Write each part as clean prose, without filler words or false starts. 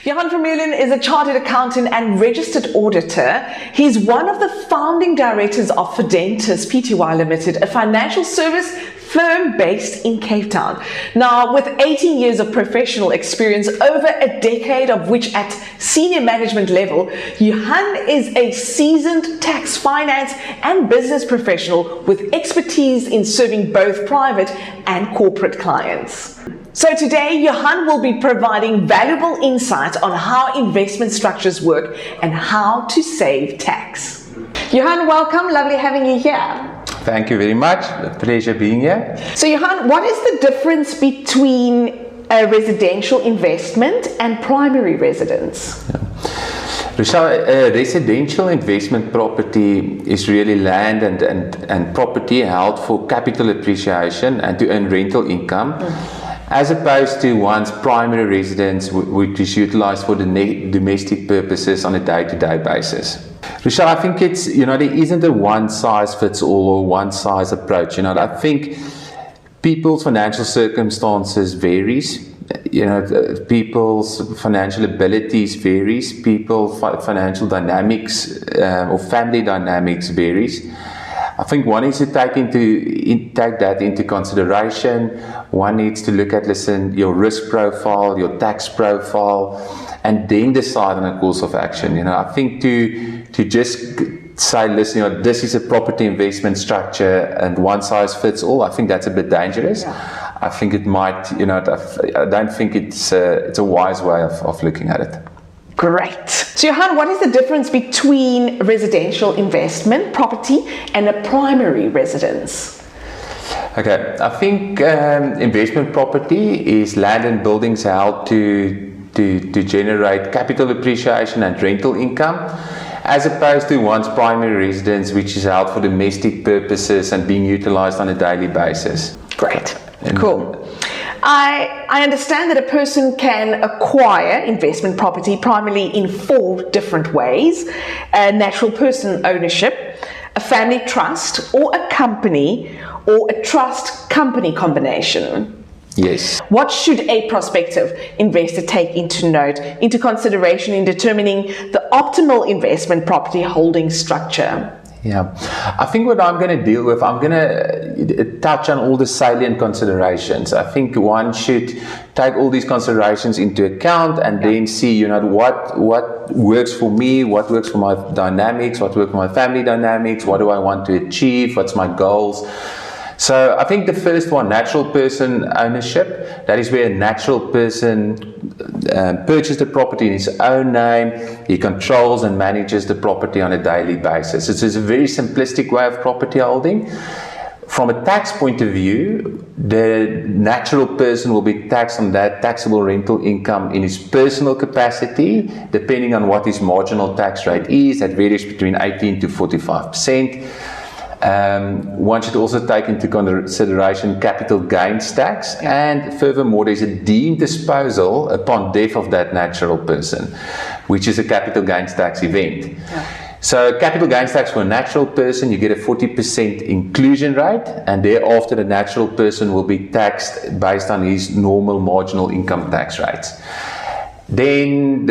Johan Vermeulen is a chartered accountant and registered auditor. He's one of the founding directors of Fidentis Pty Limited, a financial service firm based in Cape Town. Now, with 18 years of professional experience, over a decade of which at senior management level, Johan is a seasoned tax, finance and business professional with expertise in serving both private and corporate clients. So today, Johan will be providing valuable insights on how investment structures work and how to save tax. Johan, welcome. Lovely having you here. Thank you very much. A pleasure being here. So Johan, what is the difference between a residential investment and primary residence? Rochelle, residential investment property is really land and property held for capital appreciation and to earn rental income, as opposed to one's primary residence, which is utilized for the domestic purposes on a day-to-day basis. Rochelle, I think it's, there isn't a one-size-fits-all or one-size approach. I think people's financial circumstances varies. People's financial abilities varies. People's financial dynamics or family dynamics varies. I think one needs to take that into consideration. One needs to look at, your risk profile, your tax profile, and then decide on a course of action. I think to just say, this is a property investment structure and one size fits all, I think that's a bit dangerous. Yeah. I think it might, I don't think it's a wise way of looking at it. Great. So Johan, what is the difference between residential investment property and a primary residence? Okay, I think investment property is land and buildings held to generate capital appreciation and rental income, as opposed to one's primary residence, which is held for domestic purposes and being utilized on a daily basis. Great. Cool. I understand that a person can acquire investment property primarily in 4 different ways: a natural person ownership, a family trust, or a company, or a trust company combination. Yes. What should a prospective investor take into consideration in determining the optimal investment property holding structure? Yeah, I think what I'm going to deal with, I'm going to touch on all the salient considerations. I think one should take all these considerations into account and then see, what works for me, what works for my dynamics, what works for my family dynamics, what do I want to achieve, what's my goals. So I think the first one, natural person ownership, that is where a natural person purchases the property in his own name. He controls and manages the property on a daily basis. It's a very simplistic way of property holding. From a tax point of view, the natural person will be taxed on that taxable rental income in his personal capacity, depending on what his marginal tax rate is. That varies between 18 to 45%. One should also take into consideration capital gains tax, and furthermore there's a deemed disposal upon death of that natural person, which is a capital gains tax event. Yeah. So capital gains tax for a natural person, you get a 40% inclusion rate, and thereafter the natural person will be taxed based on his normal marginal income tax rates. Then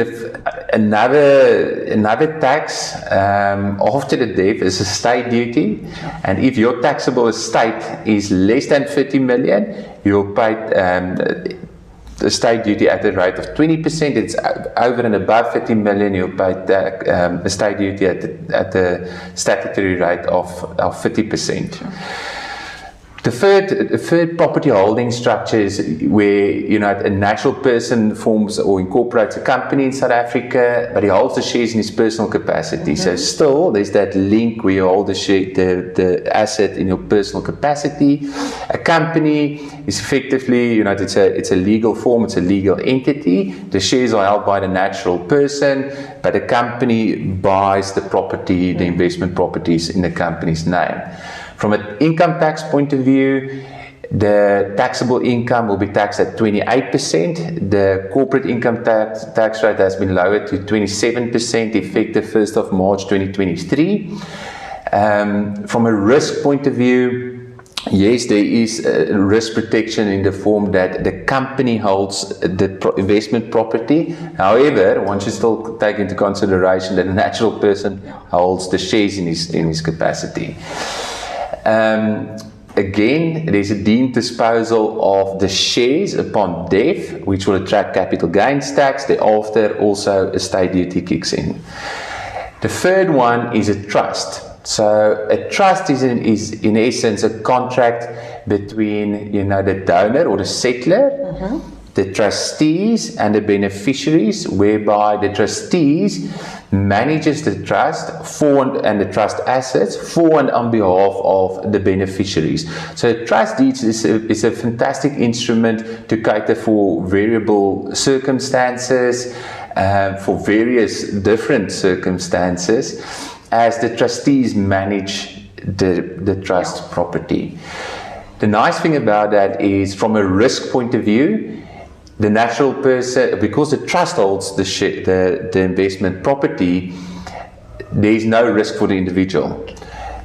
another tax after the death is estate duty, and if your taxable estate is less than 30 million, you'll pay estate duty at the rate of 20%. It's over and above 30 million, you'll pay estate duty at the statutory rate of 50%. Sure. The third property holding structure is where a natural person forms or incorporates a company in South Africa, but he holds the shares in his personal capacity. Mm-hmm. So still there's that link where you hold the asset in your personal capacity. A company is effectively, it's a legal form, it's a legal entity. The shares are held by the natural person, but the company buys the property, the investment properties in the company's name. From an income tax point of view, the taxable income will be taxed at 28%. The corporate income tax rate has been lowered to 27%, effective 1st of March 2023. From a risk point of view, yes, there is risk protection in the form that the company holds the investment property. However, one should still take into consideration that the natural person holds the shares in his capacity. Again, there's a deemed disposal of the shares upon death, which will attract capital gains tax. Thereafter, also estate duty kicks in. The third one is a trust. So a trust is in essence a contract between the donor or the settler, the trustees and the beneficiaries, whereby the trustees manages the trust and the trust assets for and on behalf of the beneficiaries. So a trust deed is a fantastic instrument to cater for variable circumstances, for various different circumstances, as the trustees manage the trust property. The nice thing about that is, from a risk point of view, the natural person, because the trust holds the investment property, there is no risk for the individual.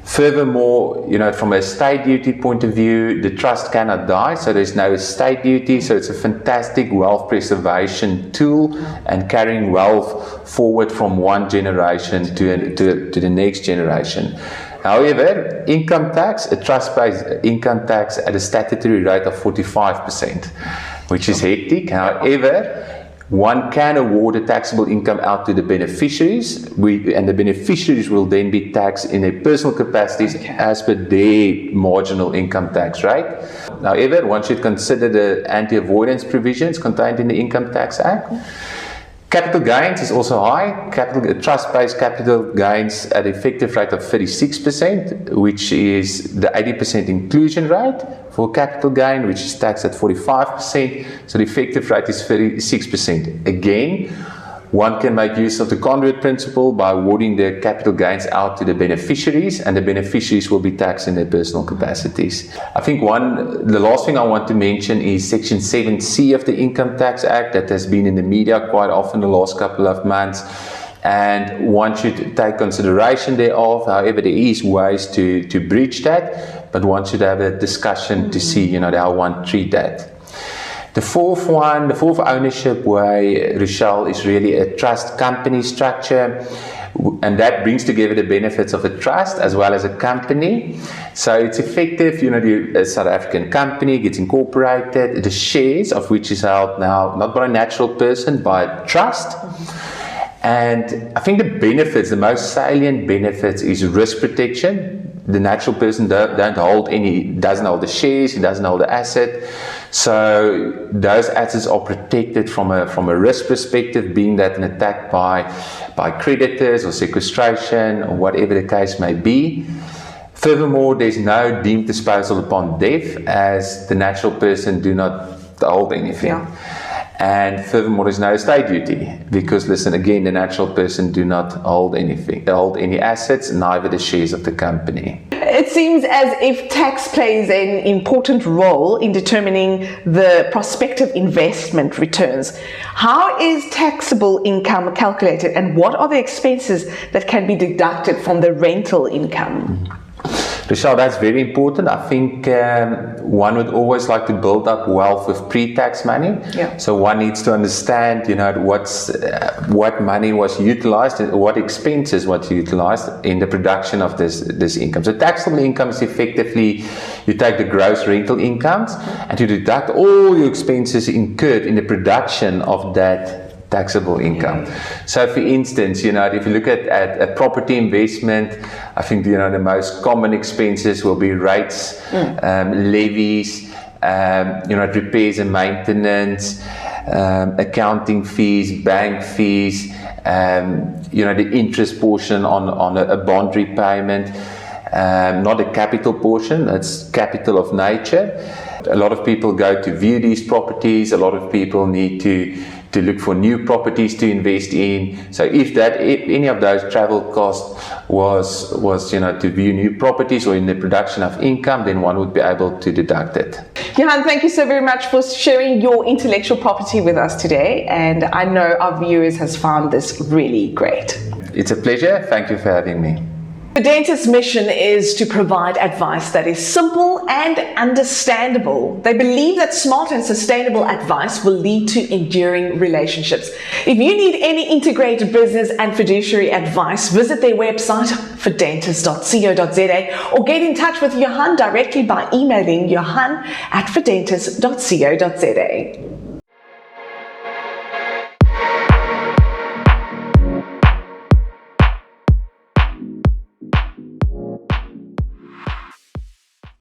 Furthermore, from a estate duty point of view, the trust cannot die, so there's no estate duty. So it's a fantastic wealth preservation tool and carrying wealth forward from one generation to the next generation. However, income tax, a trust pays income tax at a statutory rate of 45%, which is hectic. However, one can award a taxable income out to the beneficiaries, and the beneficiaries will then be taxed in their personal capacities as per their marginal income tax rate. However, one should consider the anti-avoidance provisions contained in the Income Tax Act. Capital gains is also high. Trust pays capital gains at an effective rate of 36%, which is the 80% inclusion rate for capital gain, which is taxed at 45%. So the effective rate is 36%. Again, one can make use of the conduit principle by awarding the capital gains out to the beneficiaries, and the beneficiaries will be taxed in their personal capacities. I think the last thing I want to mention is Section 7C of the Income Tax Act that has been in the media quite often the last couple of months, and one should take consideration thereof. However, there is ways to breach that, but one should have a discussion to see how one treat that. The fourth ownership way, Rochelle, is really a trust company structure, and that brings together the benefits of a trust as well as a company. So it's effective, a South African company gets incorporated, the shares of which is held now not by a natural person, by a trust. And I think the most salient benefits is risk protection. The natural person doesn't hold the shares, he doesn't hold the asset. So those assets are protected from a risk perspective, being that an attack by creditors or sequestration or whatever the case may be. Furthermore, there's no deemed disposal upon death, as the natural person do not hold anything. Yeah. And furthermore, there's no estate duty, because again, the natural person do not hold any assets, neither the shares of the company. It seems as if tax plays an important role in determining the prospective investment returns. How is taxable income calculated, and what are the expenses that can be deducted from the rental income? Rochelle, that's very important. I think one would always like to build up wealth with pre-tax money. Yeah. So one needs to understand, what money was utilized and what expenses was utilized in the production of this income. So taxable income is effectively, you take the gross rental incomes and you deduct all your expenses incurred in the production of that taxable income. So for instance, if you look at a property investment, I think the most common expenses will be rates, levies, repairs and maintenance, accounting fees, bank fees, the interest portion on a bond repayment, not a capital portion, that's capital of nature. A lot of people go to view these properties, a lot of people need to look for new properties to invest in. So if any of those travel costs was to view new properties or in the production of income, then one would be able to deduct it. Johan, thank you so very much for sharing your intellectual property with us today, and I know our viewers has found this really great. It's a pleasure. Thank you for having me. Fidentis' mission is to provide advice that is simple and understandable. They believe that smart and sustainable advice will lead to enduring relationships. If you need any integrated business and fiduciary advice, visit their website, fidentis.co.za, or get in touch with Johan directly by emailing johan@fidentis.co.za.